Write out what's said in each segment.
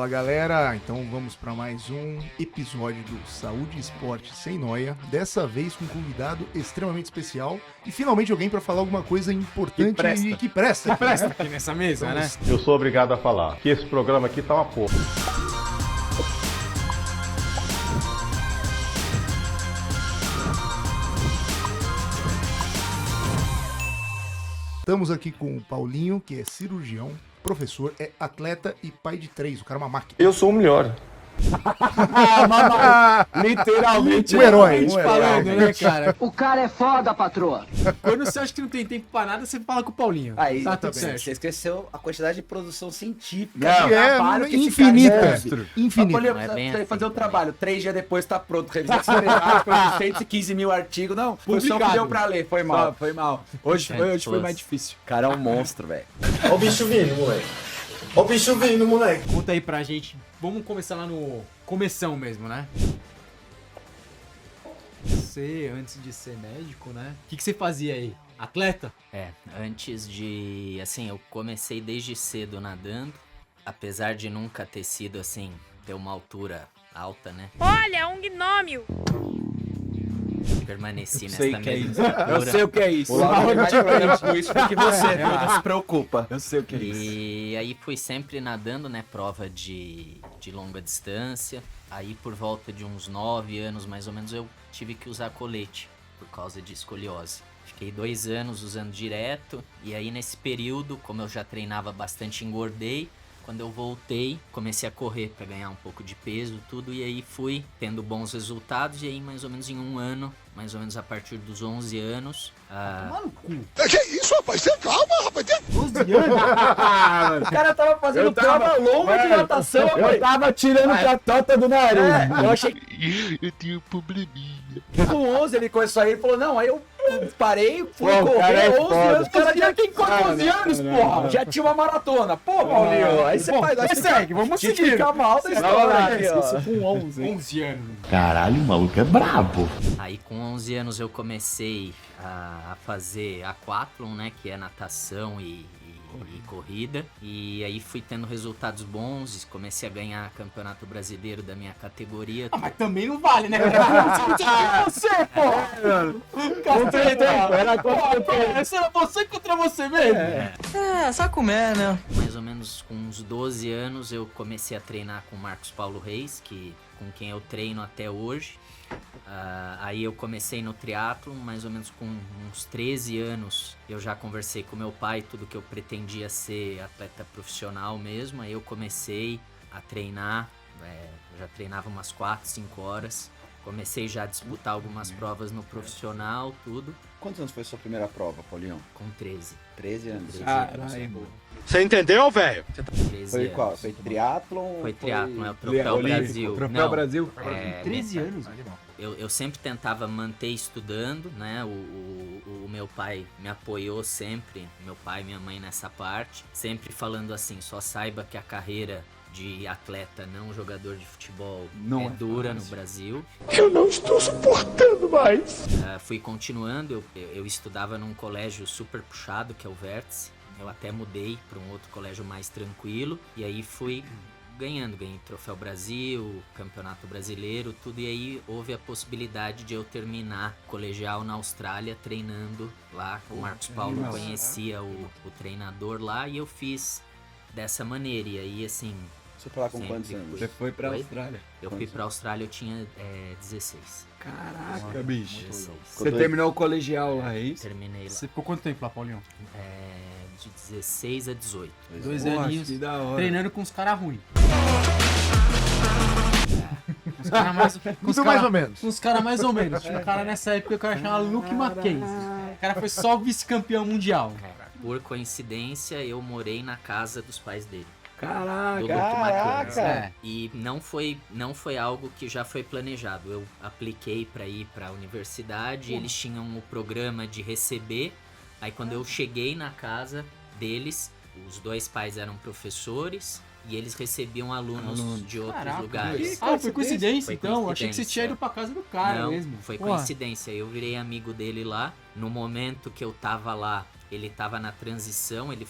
Fala galera, então vamos para mais um episódio do Saúde e Esporte Sem Noia, dessa vez com um convidado extremamente especial e finalmente alguém para falar alguma coisa importante e que presta. Aqui nessa mesa, né? Eu sou obrigado a falar que esse programa aqui tá uma porra. Estamos aqui com o Paulinho, que é cirurgião, professor, é atleta e pai de 3, o cara é uma máquina. Eu sou o melhor. Literalmente Um herói, falando, né, cara? O cara é foda, patroa. Quando você acha que não tem tempo pra nada, você fala com o Paulinho. Aí, Tá tudo você certo. esqueceu a quantidade de produção científica. Que de é trabalho que esse infinita. cara recebe. Infinita. Paulinho, Não é bem precisa assim fazer o também. trabalho. 3 dias depois tá pronto. Revisão acelerável, com 115 mil artigos. Não, foi só o que Publicado. deu pra ler. Foi Só, mal. foi mal. Hoje foi mais difícil. O cara é um monstro, velho. Ó o bicho vindo, moleque. Ó o bicho vindo, moleque. Conta aí pra gente. Vamos começar lá no começão mesmo, né? Você, antes de ser médico, né? O que você fazia aí? Atleta? Antes de, assim, eu comecei desde cedo nadando, apesar de nunca ter sido, assim, ter uma altura alta, né? Olha, um gnômio! Permaneci sei nessa que é mesma isso. altura. Eu sei o que é isso. O Lauro tem mais problema com isso do que você, não se preocupa. Eu sei o que é isso. E aí fui sempre nadando, né? Prova de longa distância. Aí por volta de uns 9 anos, mais ou menos, eu tive que usar colete por causa de escoliose. Fiquei 2 anos usando direto. E aí nesse período, como eu já treinava bastante, engordei. Quando eu voltei, comecei a correr para ganhar um pouco de peso, tudo, e aí fui tendo bons resultados, e aí mais ou menos em 1 ano, mais ou menos a partir dos 11 anos... Que isso, rapaz? Você calma, rapaz. 12 anos? O cara tava fazendo prova longa de natação, Eu tava tirando a tota do nariz. Eu achei Eu tenho um probleminha. que com 11 ele começou aí e falou, não, aí eu parei, fui Pô, o cara correr, é 11 foda. anos, o cara já tem quase 11 anos, não, porra. não. Já tinha uma maratona. Pô, Paulinho, aí você Bom, faz... mas segue, vamos Te seguir. fica mal da história aqui, ó. Isso com 11 anos. Caralho, o maluco é brabo. Aí com 11 anos eu comecei a fazer aquatlon, né, que é natação e corrida, e aí fui tendo resultados bons, e comecei a ganhar campeonato brasileiro da minha categoria. Ah, mas também não vale, né? Você, porra! Era Essa era você contra você mesmo? Só comer, né? Mais ou menos com uns 12 anos eu comecei a treinar com o Marcos Paulo Reis, com quem eu treino até hoje. Aí eu comecei no triatlon, mais ou menos com uns 13 anos. Eu já conversei com meu pai, tudo que eu pretendia ser atleta profissional mesmo. Aí eu comecei a treinar, já treinava umas 4, 5 horas. Comecei já a disputar algumas provas no profissional, tudo, Quantos anos foi sua primeira prova, Paulinho? com 13. 13 anos. 13 Caralho. anos. Você entendeu, velho? 13 Foi anos. qual? Foi triatlon? Foi triatlon, é o Troféu Brasil. Troféu Não, Brasil. é, 13 anos. Eu sempre tentava manter estudando, né? O meu pai me apoiou sempre, meu pai e minha mãe nessa parte, sempre falando assim, só saiba que a carreira de atleta, não jogador de futebol, Não é é dura no fácil. Brasil. Eu não estou suportando mais. Fui continuando, eu estudava num colégio super puxado, que é o Vértice. Eu até mudei para um outro colégio mais tranquilo, e aí fui ganhei Troféu Brasil, Campeonato Brasileiro, tudo, e aí houve a possibilidade de eu terminar colegial na Austrália treinando lá, o Marcos Paulo conhecia o treinador lá, e eu fiz dessa maneira, e aí assim, Você foi lá com sempre quantos anos? fui. Você foi pra Oi? Austrália. Eu fui pra Austrália, eu tinha 16. Caraca, bicho. 16. Você terminou o colegial lá, é isso? Terminei lá. Você ficou quanto tempo lá, Paulinho? De 16 a 18. 2 Porra, aninhos. que da hora. Treinando com os caras ruins. Os caras mais, Muito mais ou menos. uns caras mais ou menos. Tinha um cara nessa época que eu chamava Luke Mackenzie. O cara foi só vice-campeão mundial. Por coincidência, eu morei na casa dos pais dele. Caraca. Do Luke Mackenzie. É. E não foi algo que já foi planejado. Eu apliquei para ir para a universidade, eles tinham o programa de receber. Aí quando eu cheguei na casa deles, os 2 pais eram professores, e eles recebiam alunos de outros Caraca, lugares. foi coincidência Foi então. Eu achei que você tinha ido pra casa do cara Não, mesmo. foi Porra. coincidência. Eu virei amigo dele lá. No momento que eu tava lá, ele tava na transição, ele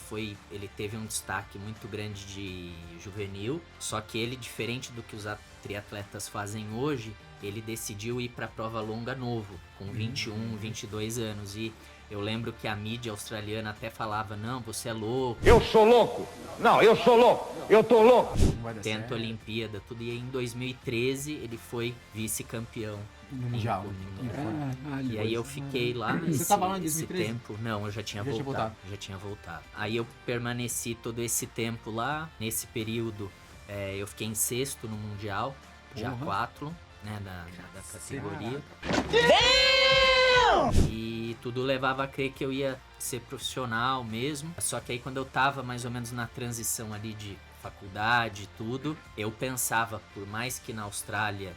teve um destaque muito grande de juvenil. Só que ele, diferente do que os triatletas fazem hoje, ele decidiu ir pra prova longa novo, com 21, 22 anos. E eu lembro que a mídia australiana até falava, não, você é louco. Eu sou louco! Não, eu sou louco! Eu tô louco! Tenta Olimpíada, tudo. E aí, em 2013 ele foi vice-campeão No Mundial. E aí eu fiquei lá Você tava lá em esse 2013? tempo. Não, eu já tinha voltado. Já tinha voltado. Aí eu permaneci todo esse tempo lá. Nesse período, eu fiquei em 6º no Mundial, já 4, né, da categoria. E tudo levava a crer que eu ia ser profissional mesmo. Só que aí quando eu tava mais ou menos na transição ali de faculdade e tudo, eu pensava, por mais que na Austrália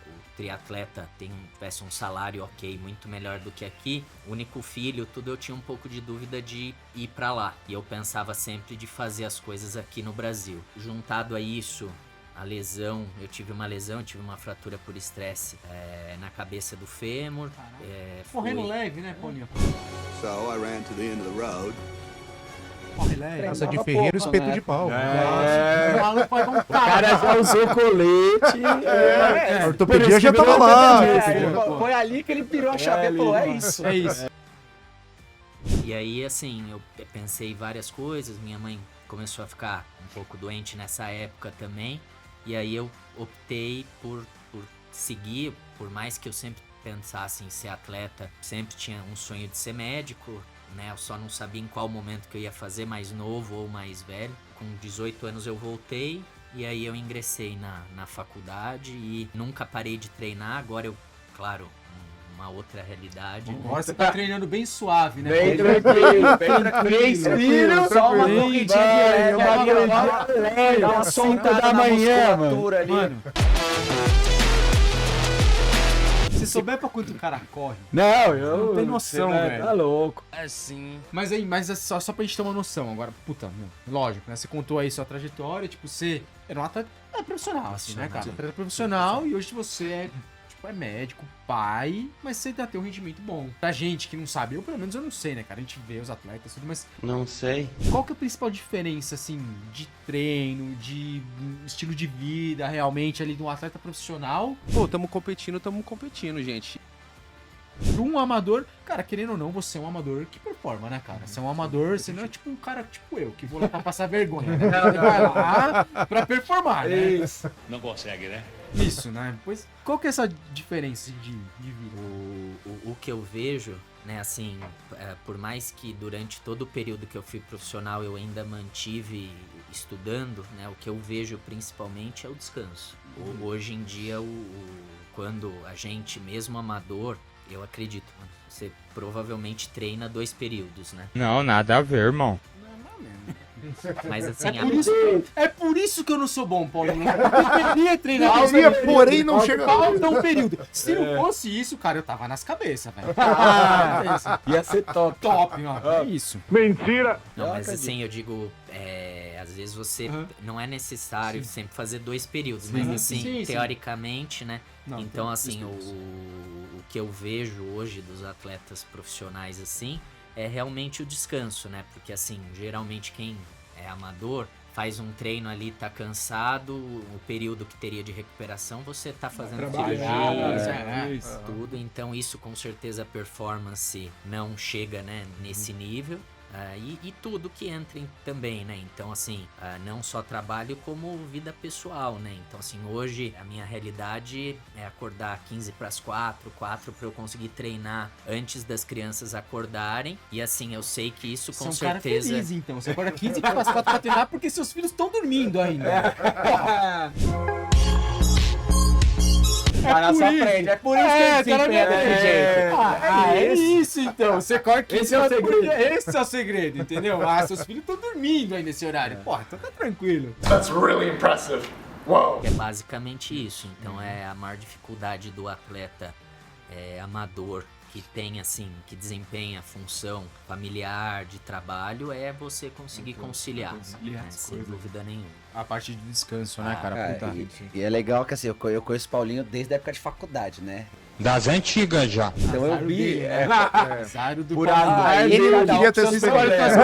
o triatleta tivesse um salário ok, muito melhor do que aqui, único filho, tudo, eu tinha um pouco de dúvida de ir pra lá. E eu pensava sempre de fazer as coisas aqui no Brasil. Juntado a isso, a lesão, eu tive uma fratura por estresse na cabeça do fêmur. Correndo leve, né, Paulinho? So I ran to the end of the road. Corre leve. Essa de ferreiro, espeto de pau. O maluco vai com um O cara já usou colete. A ortopedia já tava lá. Foi ali que ele pirou a chave e falou, é isso. É isso. E aí, assim, eu pensei várias coisas. Minha mãe começou a ficar um pouco doente nessa época também. E aí eu optei por seguir, por mais que eu sempre pensasse em ser atleta, sempre tinha um sonho de ser médico, né? Eu só não sabia em qual momento que eu ia fazer, mais novo ou mais velho. Com 18 anos eu voltei e aí eu ingressei na faculdade e nunca parei de treinar. Agora eu, claro, uma outra realidade. Agora você tá treinando bem suave, né? Bem tranquilo, bem tranquilo. Só uma corridinha de leve, uma sonda da manhã, mano. Se souber pra quanto o cara corre, Não, eu não tem noção, velho. Tá louco. Mas só pra gente ter uma noção agora, puta, meu, lógico, né? Você contou aí sua trajetória, tipo, você era um atleta profissional, assim, né, cara? Atleta profissional e hoje você é médico, pai, mas você ainda tem um rendimento bom. Pra gente que não sabe, pelo menos eu não sei, né, cara? A gente vê os atletas e tudo, mas... Não sei. Qual que é a principal diferença, assim, de treino, de estilo de vida, realmente, ali, de um atleta profissional? Pô, tamo competindo, gente. Pra um amador, cara, querendo ou não, você é um amador que performa, né, cara? Você é um amador, você não é tipo um cara tipo eu, que vou lá pra passar vergonha, né? Você vai lá pra performar, né? Isso. Não consegue, né? Isso, né? Pois, qual que é essa diferença de vida? O que eu vejo, né, assim, por mais que durante todo o período que eu fui profissional eu ainda mantive estudando, né, o que eu vejo principalmente é o descanso. Hoje em dia, quando a gente, mesmo amador, eu acredito, mano, você provavelmente treina 2 períodos, né? Não, nada a ver, irmão. Mas assim, É por isso que eu não sou bom, Paulo. Eu queria treinar. Porém, não chega. Falta um período. Se não fosse isso, cara, eu tava nas cabeças, velho. Ia ser top. Top, mano. É isso. Mentira! não, mas assim, eu digo, às vezes você não é necessário sempre fazer 2 períodos, mas assim, Sim. teoricamente, né? Não, então, tem assim, isso. o que eu vejo hoje dos atletas profissionais, assim, é realmente o descanso, né? Porque, assim, geralmente quem é amador faz um treino ali, tá cansado, o período que teria de recuperação, você tá fazendo cirurgia, tudo. Então, isso, com certeza, a performance não chega, né, nesse nível. E tudo que entra também, né? Então, assim, não só trabalho como vida pessoal, né? Então, assim, hoje a minha realidade é acordar 15 para as 4 pra eu conseguir treinar antes das crianças acordarem. E, assim, eu sei que isso com Você é um cara certeza... feliz, então. Você acorda 15 para as 4 pra treinar porque seus filhos estão dormindo ainda. Cara, só aprende. É por isso que ele se empenha desse jeito. É isso então. Você corre 15 Esse é o segredo. Esse é o segredo, entendeu? Seus filhos estão dormindo aí nesse horário. Porra, então tá tranquilo. That's really impressive. Wow! É basicamente isso. Então, a maior dificuldade do atleta amador que tem, assim, que desempenha função familiar, de trabalho, é você conseguir conciliar, né? Sem dúvida nenhuma. a parte de descanso, né, cara? Puta. E é legal que assim, eu conheço o Paulinho desde a época de faculdade, né? Das antigas já. Então eu vi. Azar do Por Paulinho. azar Ele dele, queria ter essa experiência.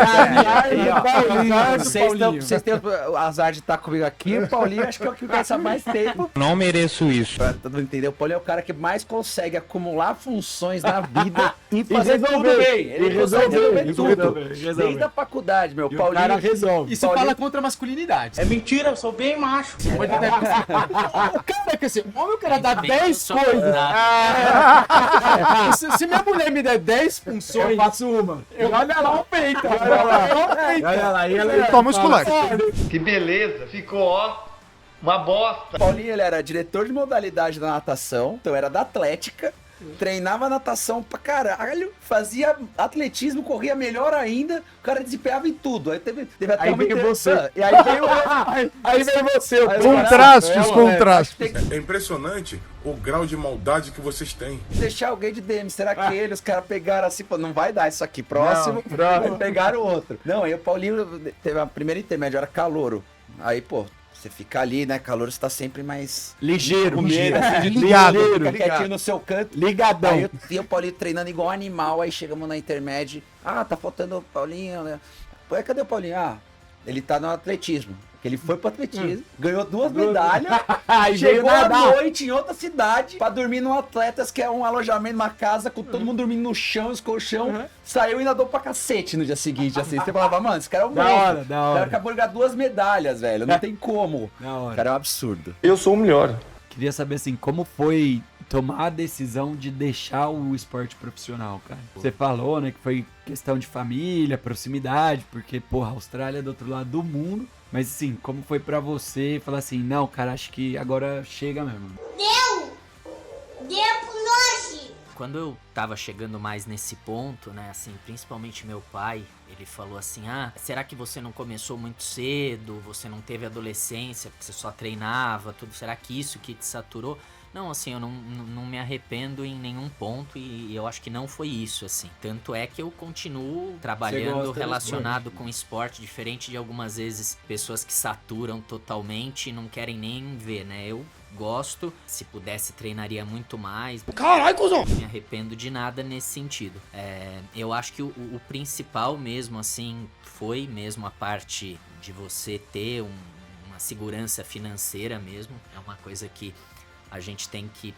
Vocês têm o azar de estar comigo aqui, o Paulinho acho que é o que conhece há mais tempo. Não mereço isso. Pra todo mundo entender, o Paulinho é o cara que mais consegue acumular funções na vida e fazer tudo bem. Ele consegue resolver tudo. Desde a faculdade, meu. Paulinho. cara resolve. Isso Paulinho- fala contra a masculinidade. É mentira, eu sou bem macho. O cara quer ser homem, o cara dá Bem que eu 10 sou coisas. casado. Se minha mulher me der 10 funções, eu faço uma. Olha lá o peito. Olha lá. Ele toma os culachos. Que beleza, ficou ó, uma bosta. O Paulinho, ele era diretor de modalidade da natação, então era da Atlética, treinava natação pra caralho, fazia atletismo, corria melhor ainda, o cara desempenhava em tudo. Aí teve até Aí uma veio interessante. você. E aí veio Aí vem você. Aí eu Contrastes, contrastes. É impressionante o grau de maldade que vocês têm. deixar alguém de DM. Será que ele, os caras pegaram assim, pô, não vai dar isso aqui, próximo, aí pegaram outro. Não, aí o Paulinho teve a primeira intermédia, era calouro. Aí, pô, você fica ali, né, calouro, você tá sempre mais Ligeiro. com medo, assim, de Ligado. tudo, fica Ligado. quietinho no seu canto. Ligadão. Aí eu e o Paulinho treinando igual animal, aí chegamos na intermédia, tá faltando o Paulinho, né? Pô, cadê o Paulinho? Ele tá no atletismo. Que ele foi pro atletismo, ganhou 2 medalhas, Aí chegou veio à nadar. noite em outra cidade pra dormir no Atletas, que é um alojamento, uma casa com todo mundo dormindo no chão, colchão, saiu e nadou pra cacete no dia seguinte, assim. Você falava, mano, esse cara é um Da monstro. hora, da O hora. cara acabou de ganhar 2 medalhas, velho, não tem como. Da O hora. cara é um absurdo. Eu sou o melhor. Queria saber assim, como foi tomar a decisão de deixar o esporte profissional, cara? Você falou, né, que foi questão de família, proximidade, porque, porra, a Austrália é do outro lado do mundo. Mas assim, como foi pra você falar assim, não, cara, acho que agora chega mesmo? Quando eu tava chegando mais nesse ponto, né, assim, principalmente meu pai, ele falou assim, será que você não começou muito cedo, você não teve adolescência, porque você só treinava, tudo, será que isso que te saturou? Não, assim, eu não me arrependo em nenhum ponto e eu acho que não foi isso, assim. Tanto é que eu continuo trabalhando relacionado com esporte, diferente de algumas vezes pessoas que saturam totalmente e não querem nem ver, né? Eu gosto, se pudesse treinaria muito mais. Caralho, cuzão! Não me arrependo de nada nesse sentido. Eu acho que o principal mesmo, assim, foi mesmo a parte de você ter uma segurança financeira mesmo. É uma coisa que a gente tem que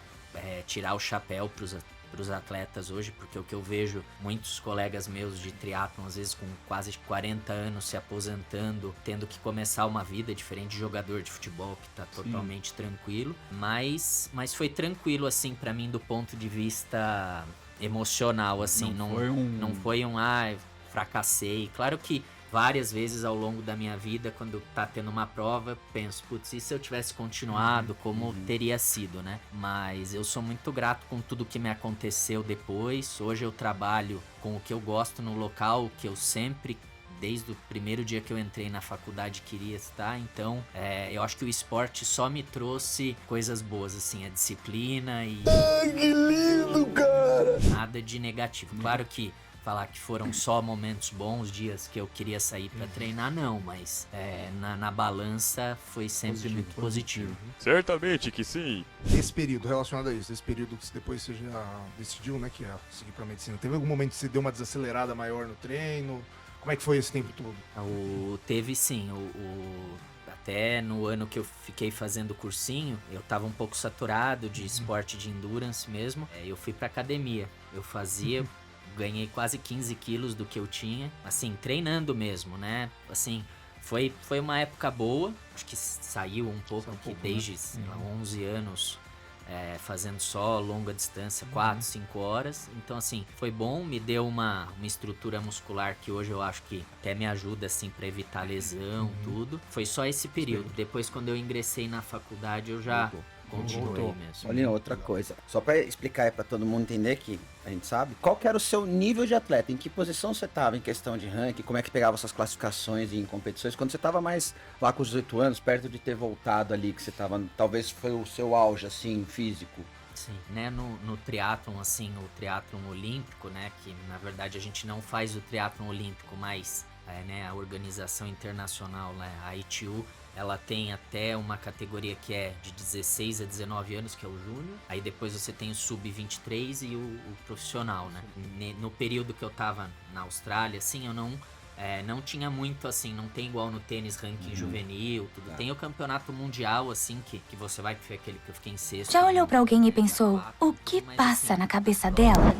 tirar o chapéu pros atletas hoje, porque o que eu vejo muitos colegas meus de triatlon, às vezes com quase 40 anos se aposentando, tendo que começar uma vida diferente de jogador de futebol, que tá totalmente tranquilo, mas foi tranquilo, assim, pra mim, do ponto de vista emocional, assim, não foi um fracassei. Claro que várias vezes ao longo da minha vida, quando tá tendo uma prova, eu penso, putz, e se eu tivesse continuado, como teria sido, né? Mas eu sou muito grato com tudo que me aconteceu depois. Hoje eu trabalho com o que eu gosto no local, que eu sempre, desde o primeiro dia que eu entrei na faculdade, queria estar. Então, eu acho que o esporte só me trouxe coisas boas, assim, a disciplina e... Ai, que lindo, cara! Nada de negativo. Claro que falar que foram só momentos bons, dias que eu queria sair pra treinar, não, mas na balança foi sempre muito positivo. Certamente que sim. Esse período, relacionado a isso, esse período que depois você já decidiu, né, que ia seguir pra medicina, teve algum momento que você deu uma desacelerada maior no treino? Como é que foi esse tempo todo? Teve sim, até no ano que eu fiquei fazendo cursinho, eu tava um pouco saturado de esporte de endurance mesmo, eu fui pra academia, eu fazia... Ganhei quase 15 quilos do que eu tinha, assim, treinando mesmo, né? Assim, foi uma época boa, acho que saiu um pouco aqui desde 11 anos, fazendo só longa distância, 4, 5 horas. Então, assim, foi bom, me deu uma estrutura muscular que hoje eu acho que até me ajuda, assim, pra evitar lesão, tudo. Foi só esse período. Depois, quando eu ingressei na faculdade, eu já... continuei mesmo. Olha, outra coisa. Só pra explicar aí pra todo mundo entender que a gente sabe, qual que era o seu nível de atleta? Em que posição você tava em questão de ranking? Como é que pegava suas classificações em competições? Quando você tava mais lá com os 18 anos, perto de ter voltado ali, que você tava, talvez foi o seu auge, assim, físico. Sim, né, no triatlon, assim, o triatlon olímpico, né, que na verdade a gente não faz o triatlon olímpico, mas né, a organização internacional, né, a ITU, ela tem até uma categoria que é de 16 a 19 anos, que é o júnior. Aí depois você tem o sub-23 e o profissional, né? No período que eu tava na Austrália, assim, eu não tinha muito, assim, não tem igual no tênis ranking juvenil, tudo. Tem o campeonato mundial, assim, que você vai, que foi aquele que eu fiquei em sexto. Já olhou pra alguém e pensou, o que passa na cabeça dela?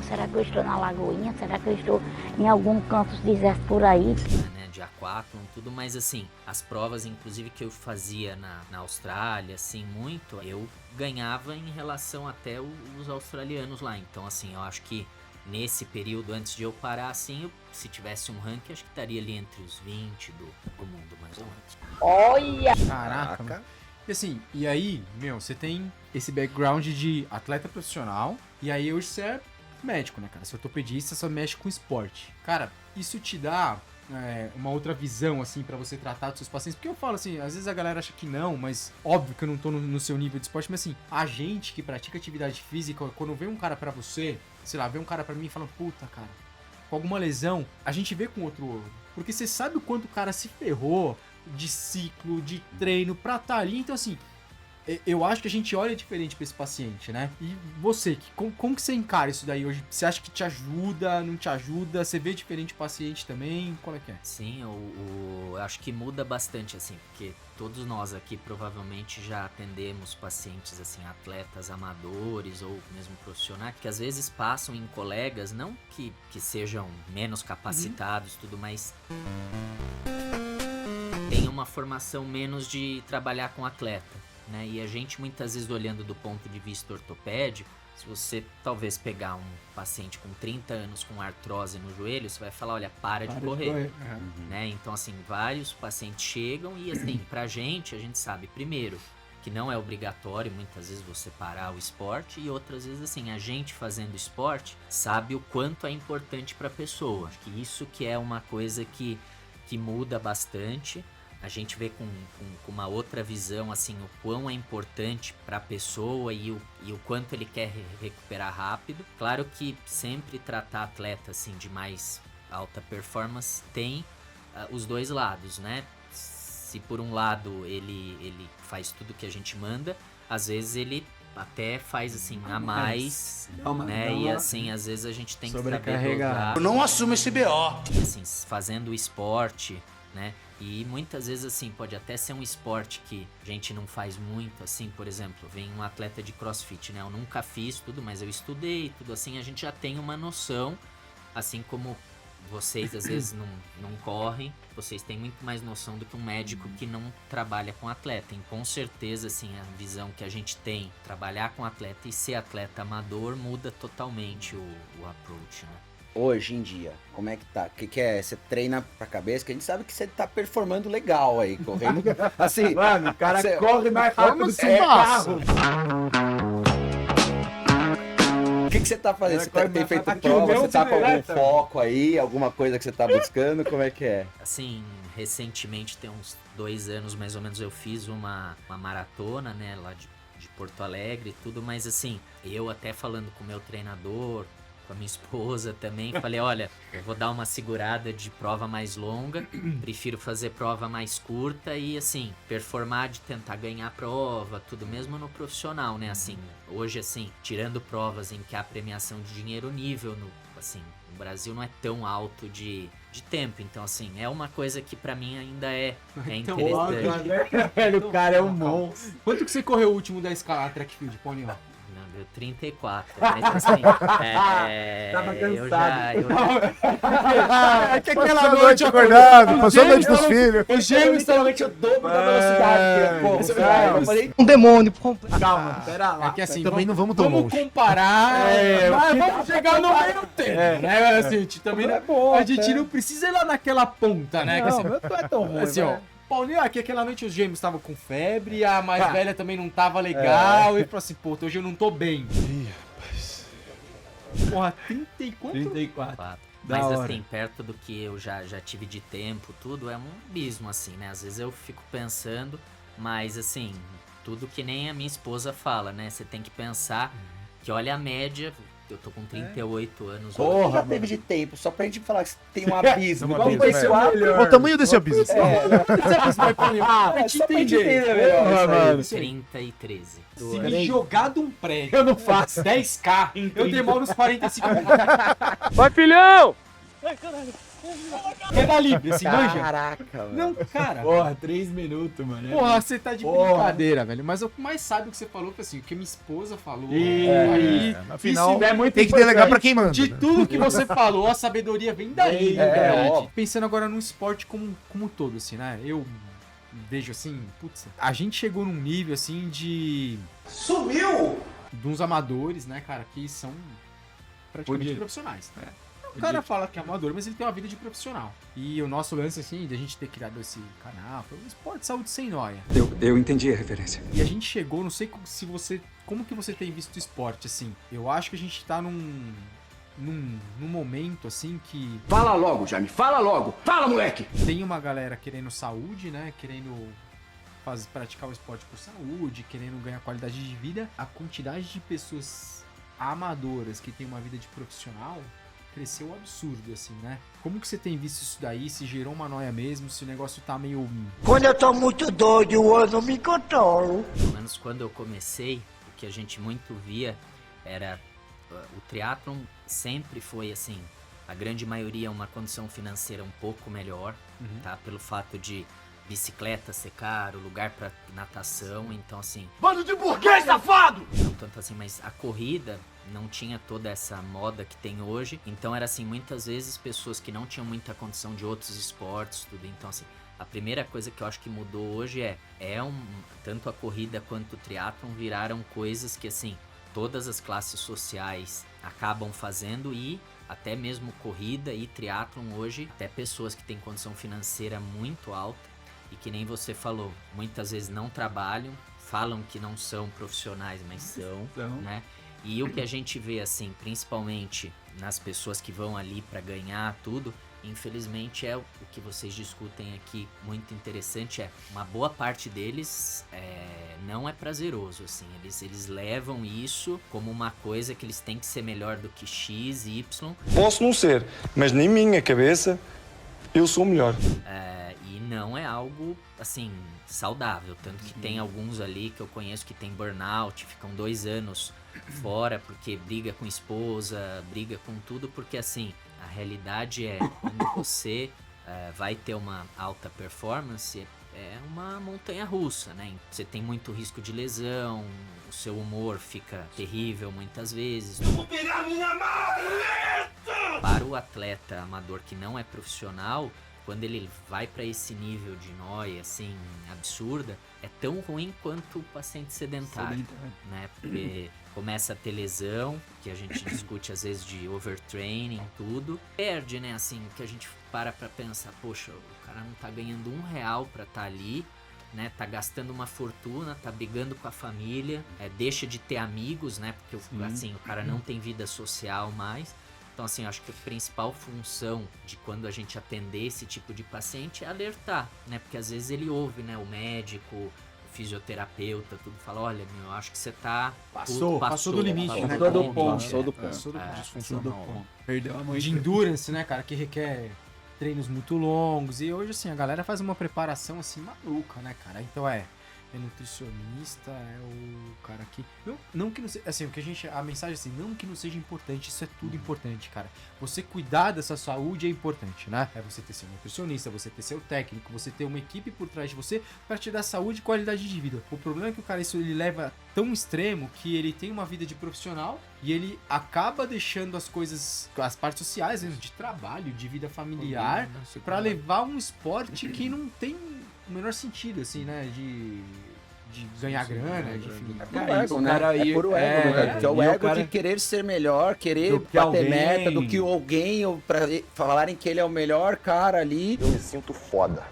Será que eu estou na Lagoinha? Será que eu estou em algum canto deserto por aí? Né, de aquátlon, tudo, mas assim, as provas, inclusive, que eu fazia na Austrália, assim, muito, eu ganhava em relação até os australianos lá. Então, assim, eu acho que nesse período, antes de eu parar, assim, se tivesse um ranking, acho que estaria ali entre os 20 do mundo, mais ou menos. Olha! Caraca, mano. E assim, e aí, você tem esse background de atleta profissional, e aí hoje você é médico, né, cara? Você é ortopedista, só mexe com esporte. Cara, isso te dá uma outra visão, assim, pra você tratar dos seus pacientes? Porque eu falo assim, às vezes a galera acha que não, mas óbvio que eu não tô no seu nível de esporte, mas assim, a gente que pratica atividade física, quando vê um cara pra você, sei lá, vê um cara pra mim e fala, puta, cara, com alguma lesão, a gente vê com outro olho. Porque você sabe o quanto o cara se ferrou de ciclo, de treino pra estar ali. Então, assim, eu acho que a gente olha diferente pra esse paciente, né? E você, como que você encara isso daí hoje? Você acha que te ajuda, não te ajuda? Você vê diferente o paciente também? Qual é que é? Sim, eu acho que muda bastante, assim, porque todos nós aqui provavelmente já atendemos pacientes, assim, atletas amadores ou mesmo profissionais, que às vezes passam em colegas, não que sejam menos capacitados, tudo, mas tem uma formação menos de trabalhar com atleta, né? E a gente muitas vezes, olhando do ponto de vista ortopédico, se você talvez pegar um paciente com 30 anos com artrose no joelho, você vai falar, olha, para de correr. Né? Então, assim, vários pacientes chegam e, assim, pra gente, a gente sabe, primeiro, que não é obrigatório muitas vezes você parar o esporte, e outras vezes, assim, a gente fazendo esporte sabe o quanto é importante pra pessoa. Acho que isso que é uma coisa que muda bastante. A gente vê com uma outra visão, assim, o quão é importante para a pessoa e o quanto ele quer recuperar rápido. Claro que sempre tratar atleta, assim, de mais alta performance tem os dois lados, né? Se por um lado ele faz tudo que a gente manda, às vezes ele até faz, assim, a mais, né? E, assim, às vezes a gente tem que saber dosar. Eu não assumo esse BO. Assim, fazendo o esporte, né? E muitas vezes, assim, pode até ser um esporte que a gente não faz muito, assim, por exemplo, vem um atleta de crossfit, né? Eu nunca fiz tudo, mas eu estudei, tudo assim, a gente já tem uma noção, assim como vocês às vezes não correm, vocês têm muito mais noção do que um médico que não trabalha com atleta. E com certeza, assim, a visão que a gente tem, trabalhar com atleta e ser atleta amador, muda totalmente o approach, né? Hoje em dia, como é que tá? O que é? Você treina pra cabeça, que a gente sabe que você tá performando legal aí, correndo. Assim, mano, o cara corre mais rápido que o carro. O que você tá fazendo? Você tem feito prova? Você tá com algum foco aí? Alguma coisa que você tá buscando? Como é que é? Assim, recentemente, tem uns 2 anos mais ou menos, eu fiz uma maratona, né, lá de Porto Alegre e tudo, mas assim, eu até falando com o meu treinador, com a minha esposa também, falei, olha, eu vou dar uma segurada de prova mais longa, prefiro fazer prova mais curta e, assim, performar de tentar ganhar prova, tudo, mesmo no profissional, né, assim, hoje, assim, tirando provas em que há premiação de dinheiro, nível, assim, no Brasil não é tão alto de tempo, então, assim, é uma coisa que pra mim ainda é interessante. Velho, o cara é um monstro. Quanto que você correu o último da escala track field, Paulinho? Deu 34, mas assim, tava cansado. É que aquela noite acordado, passou a noite dos filhos. O gêmeo literalmente o dobro da velocidade. Eu falei, um demônio. Calma, pera lá. É que assim, também não vamos tão longe. Vamos comparar, mas vamos chegar no meio tempo, né? Assim, a gente também a gente não precisa ir lá naquela ponta, né? Não, não é tão ruim, assim, ó. Paulinho, aqui aquela noite os gêmeos estavam com febre, a mais velha também não tava legal, e falou assim, pô, hoje eu não tô bem. Ih, rapaz. Porra, 34? 34. Mas assim, perto do que eu já tive de tempo, tudo, é um abismo, assim, né? Às vezes eu fico pensando, mas assim, tudo que nem a minha esposa fala, né? Você tem que pensar que, olha, a média, Eu tô com 38 anos. Porra, já teve de tempo, só pra gente falar que tem um abismo. Qual foi o tamanho desse abismo? Pra te entender. Porra, mano. 30 e 13. Se me jogar de um prédio, eu não faço 10k, eu demoro uns 45 minutos. Vai, filhão! Ai, caralho. Queda livre, assim, manja? Caraca, velho. Não, cara. Porra, 3 minutos, mano. Porra, você tá de brincadeira, velho. Mas o que mais sabe o que você falou foi assim, o que minha esposa falou. Aí, afinal, é muito tem que delegar pra quem manda. De tudo que você falou, a sabedoria vem daí, né? ó. Pensando agora no esporte como um todo, assim, né? Eu vejo assim, putz, a gente chegou num nível, assim, de... Sumiu! De uns amadores, né, cara, que são praticamente profissionais, né? O cara fala que é amador, mas ele tem uma vida de profissional. E o nosso lance, assim, de a gente ter criado esse canal, foi um esporte saúde sem noia. Eu entendi a referência. E a gente chegou, não sei se você... Como que você tem visto o esporte, assim? Eu acho que a gente tá num momento, assim, que... Fala logo, Jaime, fala logo. Fala, moleque! Tem uma galera querendo saúde, né? Querendo praticar o esporte por saúde, querendo ganhar qualidade de vida. A quantidade de pessoas amadoras que tem uma vida de profissional... cresceu absurdo, assim, né? Como que você tem visto isso daí? Se gerou uma noia mesmo? Se o negócio tá meio... Quando eu tô muito doido, eu não me controlo. Pelo menos quando eu comecei, o que a gente muito via era... O triatlon sempre foi, assim, a grande maioria uma condição financeira um pouco melhor, tá? Pelo fato de bicicleta ser caro, lugar pra natação, então, assim... Bando de burguês, safado! Não tanto assim, mas a corrida... não tinha toda essa moda que tem hoje, então era assim, muitas vezes pessoas que não tinham muita condição de outros esportes, tudo, então assim, a primeira coisa que eu acho que mudou hoje tanto a corrida quanto o triatlon viraram coisas que assim, todas as classes sociais acabam fazendo e até mesmo corrida e triatlon hoje, até pessoas que têm condição financeira muito alta e que nem você falou, muitas vezes não trabalham, falam que não são profissionais, mas são, né? E o que a gente vê, assim, principalmente nas pessoas que vão ali para ganhar tudo, infelizmente é o que vocês discutem aqui, muito interessante, uma boa parte deles não é prazeroso, assim, eles levam isso como uma coisa que eles têm que ser melhor do que X, Y. Posso não ser, mas na minha cabeça eu sou o melhor. E não é algo, assim, saudável, tanto que tem alguns ali que eu conheço que tem burnout, ficam 2 anos fora porque briga com esposa, briga com tudo, porque assim, a realidade é quando você vai ter uma alta performance, é uma montanha russa, né? Você tem muito risco de lesão, o seu humor fica terrível muitas vezes. Vou pegar minha maleta! Para o atleta amador que não é profissional, quando ele vai para esse nível de noia, assim, absurda, é tão ruim quanto o paciente sedentário, né? Porque começa a ter lesão, que a gente discute às vezes de overtraining, tudo. Perde, né, assim, que a gente para pra pensar, poxa, o cara não tá ganhando R$1 pra tá ali, né, tá gastando uma fortuna, tá brigando com a família, deixa de ter amigos, né, porque assim, o cara não tem vida social mais. Então, assim, acho que a principal função de quando a gente atender esse tipo de paciente é alertar, né? Porque às vezes ele ouve, né? O médico, o fisioterapeuta, tudo fala, olha, meu, acho que você tá... Passou do limite, né? Passou do ponto. Passou do ponto. Perdeu a mão de endurance, né, cara? Que requer treinos muito longos. E hoje, assim, a galera faz uma preparação, assim, maluca, né, cara? Então é nutricionista, é o cara que... Não que não seja... Assim, a mensagem assim, não que não seja importante, isso é tudo importante, cara. Você cuidar dessa saúde é importante, né? É você ter seu nutricionista, você ter seu técnico, você ter uma equipe por trás de você pra te dar saúde e qualidade de vida. O problema é que o cara, ele leva tão extremo que ele tem uma vida de profissional e ele acaba deixando as coisas, as partes sociais, de trabalho, de vida familiar, pra levar um esporte que não tem o menor sentido, assim, né? De ganhar grana, de enfim. É puro ego, né? É puro ego, né? Que é o ego de querer ser melhor, querer bater meta do que alguém, ou pra falarem que ele é o melhor cara ali. Eu me sinto foda.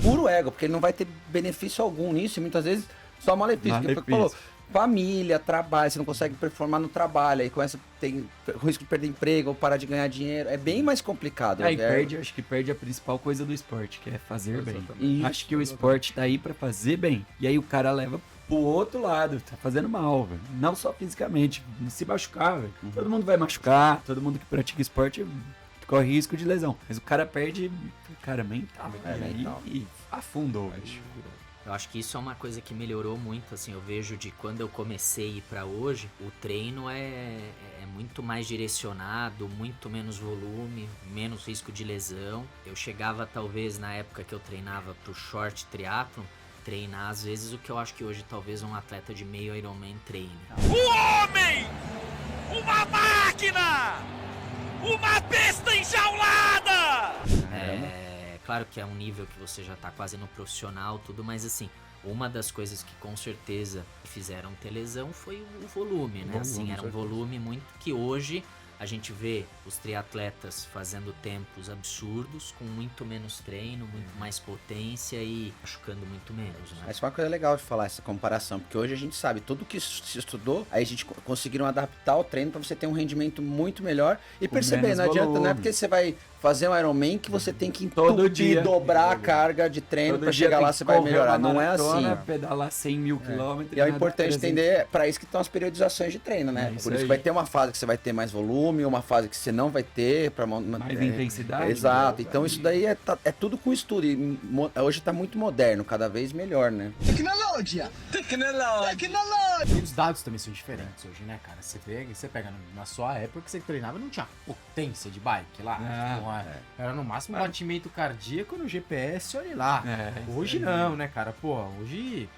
Puro ego, porque ele não vai ter benefício algum nisso, e muitas vezes só malefício. Porque falou, família, trabalho, você não consegue performar no trabalho, aí começa a ter risco de perder emprego ou parar de ganhar dinheiro, é bem mais complicado. Acho que perde a principal coisa do esporte, que é fazer bem. Acho que o esporte tá aí pra fazer bem, e aí o cara leva pro outro lado, tá fazendo mal, velho. Não só fisicamente, se machucar, velho. Todo mundo vai machucar, todo mundo que pratica esporte corre risco de lesão. Mas o cara perde, cara, mental. E afundou, velho. Eu acho que isso é uma coisa que melhorou muito, assim, eu vejo de quando eu comecei a ir pra hoje, o treino é muito mais direcionado, muito menos volume, menos risco de lesão. Eu chegava, talvez, na época que eu treinava pro short triathlon, treinar, às vezes, o que eu acho que hoje talvez um atleta de meio Ironman treine. O homem! Uma máquina! Uma besta enjaulada! Claro que é um nível que você já tá quase no profissional, tudo, mas assim, uma das coisas que com certeza fizeram ter lesão foi o volume, né? Assim, era um volume muito que hoje a gente vê os triatletas fazendo tempos absurdos, com muito menos treino, muito mais potência e machucando muito menos, né? Essa é uma coisa legal de falar, essa comparação, porque hoje a gente sabe, tudo que se estudou, aí a gente conseguiram adaptar o treino para você ter um rendimento muito melhor e perceber, não adianta, não é porque você vai fazer um Ironman que você tem que entupir, dobrar a carga de treino para chegar lá, você vai melhorar, não é assim. Pedalar 100 mil quilômetros. E é importante entender, para isso que estão as periodizações de treino, né? Por isso que vai ter uma fase que você vai ter mais volume, uma fase que você não vai ter para mais intensidade. Exato. Então isso daí é tudo com estudo. E hoje tá muito moderno, cada vez melhor, né? Tecnologia! E os dados também são diferentes hoje, né, cara? Você pega na sua época que você treinava, não tinha potência de bike lá. Era no máximo batimento cardíaco no GPS, olha lá. Hoje não, né, cara? Hoje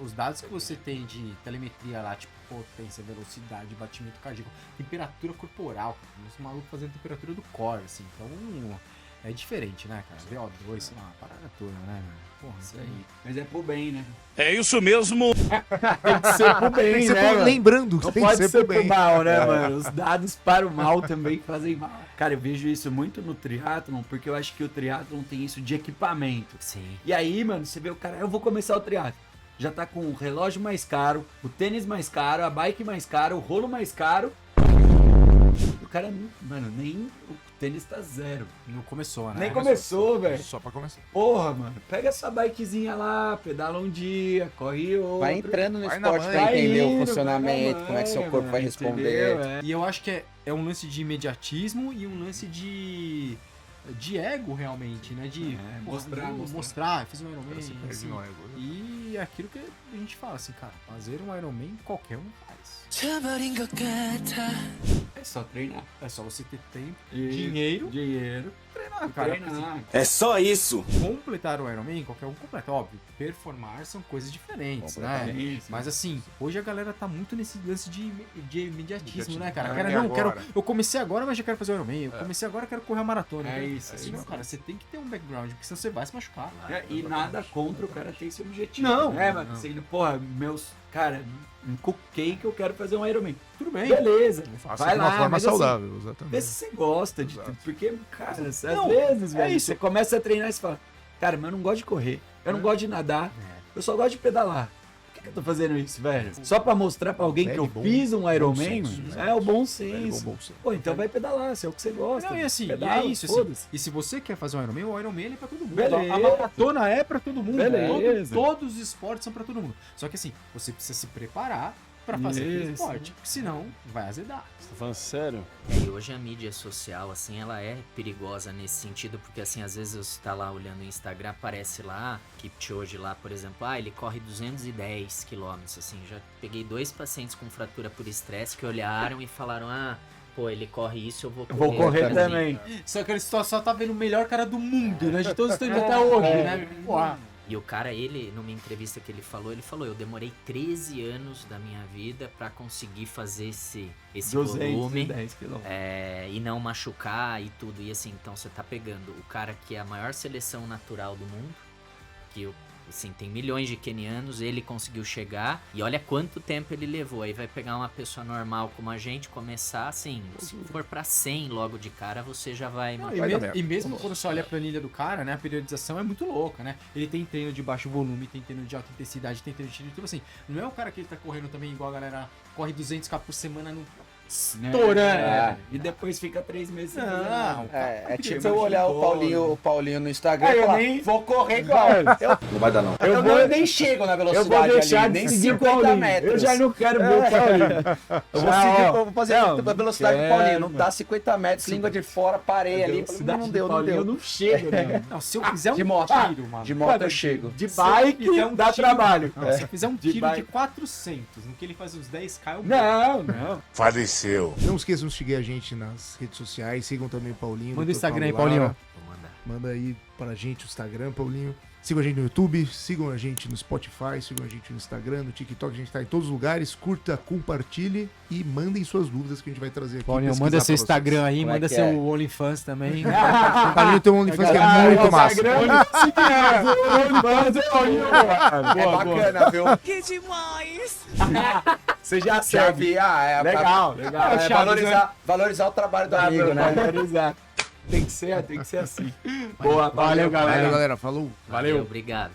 os dados que você tem de telemetria lá, tipo potência, velocidade, batimento cardíaco, temperatura corporal, os malucos fazendo temperatura do core, assim. Então, é diferente, né, cara? VO2, sei lá, uma parada toda, né, mano? Porra, isso aí. Mas é pro bem, né? É isso mesmo! Tem que ser pro bem, né, mano? Lembrando, não tem pode que ser pro pro mal, né, mano? Os dados para o mal também fazem mal. Cara, eu vejo isso muito no triatlon, porque eu acho que o triatlon tem isso de equipamento. Sim. E aí, mano, você vê o cara, eu vou começar o triatlon. Já tá com o relógio mais caro, o tênis mais caro, a bike mais cara, o rolo mais caro. O cara, mano, nem o tênis tá zero. Não começou, né? Nem começou, velho. Só pra começar. Porra, mano, pega essa bikezinha lá, pedala um dia, corre outro. Vai entrando no esporte pra entender o funcionamento, como é que seu corpo vai responder. E eu acho que é um lance de imediatismo e um lance de ego, realmente, né? De mostrar, fiz um Ironman, assim, e aquilo que a gente fala, assim, cara, fazer um Ironman qualquer um faz. É só treinar. É só você ter tempo, dinheiro, treinar, cara. É só isso! Completar o Ironman, qualquer um completa, óbvio. Performar são coisas diferentes, né? Mas assim, hoje a galera tá muito nesse lance de imediatismo, né, cara? Eu comecei agora, mas já quero fazer o Ironman. Eu comecei agora, quero correr a maratona. Não, cara, você tem que ter um background, porque senão você vai se machucar. E nada contra o cara ter esse objetivo. Não. Mano, você, porra, cara, encuquei que eu quero fazer um Ironman. Tudo bem. Beleza. Vai lá, de uma forma mas saudável, assim, exatamente. Vê se você gosta de tudo. Porque, cara, às vezes, velho, você começa a treinar e você fala, cara, mas eu não gosto de correr, eu não gosto de nadar, eu só gosto de pedalar. Por que eu tô fazendo isso, velho? Só pra mostrar pra alguém que eu fiz um Ironman? É o bom senso. Pô, então vai pedalar, se é o que você gosta. Não, e assim, pedala, e é isso, assim. E se você quer fazer um Ironman, o Ironman ele é pra todo mundo. Beleza. A maratona é pra todo mundo. Beleza. Todos os esportes são pra todo mundo. Só que assim, você precisa se preparar pra fazer aquele esporte, porque senão vai azedar. Você tá falando sério? E hoje a mídia social, assim, ela é perigosa nesse sentido, porque assim, às vezes você tá lá olhando o Instagram, aparece lá, Kipchoge lá, por exemplo, ele corre 210 quilômetros, assim, já peguei 2 pacientes com fratura por estresse que olharam e falaram, pô, ele corre isso, eu vou correr. Vou correr também. Só que ele só tá vendo o melhor cara do mundo, né, de todos os tempos até hoje, né? Porra. E o cara, numa entrevista que ele falou, eu demorei 13 anos da minha vida pra conseguir fazer esse volume e não machucar e tudo. E assim, então você tá pegando o cara que é a maior seleção natural do mundo, que assim, tem milhões de quenianos, ele conseguiu chegar e olha quanto tempo ele levou. Aí vai pegar uma pessoa normal como a gente, começar assim, se for pra 100 logo de cara, você já vai... E mesmo quando você olha a planilha do cara, né, a periodização é muito louca, né? Ele tem treino de baixo volume, tem treino de alta intensidade, tem treino de tiro, tipo assim, não é o cara que ele tá correndo também igual a galera corre 200k por semana estourando. E depois fica 3 meses. Não, É tipo eu olhar o Paulinho no Instagram e eu falar, nem- vou correr igual. Não vai dar, não. Eu nem chego na Eu vou velocidade deixar ali, de nem seguir o 50 Paulinho. metros. Eu já não quero ver o Paulinho. Eu vou seguir, eu vou fazer a velocidade do Paulinho. Não dá 50 metros, língua de fora, parei ali. Falei, não deu, não deu. Eu não chego, né? Não, se eu fizer um De moto, tiro, mano. de moto eu chego. De bike dá trabalho. Não, se eu fizer um De tiro de bike. 400, no que ele faz uns 10k, eu Não. Faleceu. Não esqueçam de seguir a gente nas redes sociais. Sigam também o Paulinho. Manda o Dr. Instagram aí, Paulo Lara. Paulinho. Manda aí pra gente o Instagram, Paulinho. Sigam a gente no YouTube, sigam a gente no Spotify, sigam a gente no Instagram, no TikTok, a gente tá em todos os lugares. Curta, compartilhe e mandem suas dúvidas que a gente vai trazer aqui. Paulinho, pesquisar manda pra seu vocês. Instagram aí, Como é manda que seu é? OnlyFans também. O Paulinho tem um OnlyFans que é muito massa. É bacana, viu? Que demais! Você já serve. Legal. Valorizar o trabalho do amigo, né? Valorizar. Tem que ser assim. Boa, Valeu, galera. Valeu, galera. Falou. Valeu, obrigado.